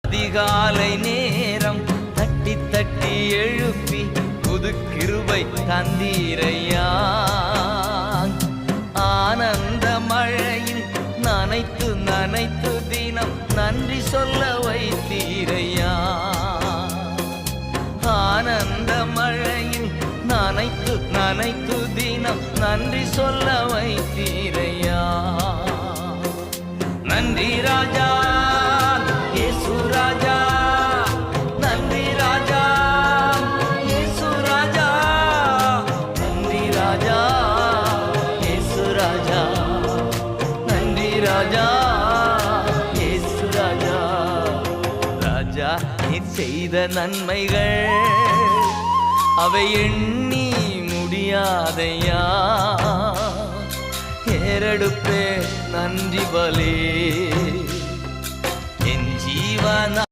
அதிகாலை நேரம் தட்டி தட்டி எழுப்பி புது கிருபை தந்தீரையா. ஆனந்த மழையில் நனைத்து நனைத்து தினம் நன்றி சொல்ல வைத்தீரையா. ஆனந்த மழையில் நனைத்து நனைத்து தினம் நன்றி சொல்ல வைத்தீரையா. நன்றி ராஜா இயேசு ராஜா, நன்றி ராஜா இயேசு ராஜா, நன்றி ராஜா இயேசு ராஜா, நன்றி ராஜா இயேசு ராஜா. ராஜா நீர் செய்த நன்மைகள் அவை எண்ணி முடியாதையா. ஏறெடுப்பே நன்றி பலே என் ஜீவன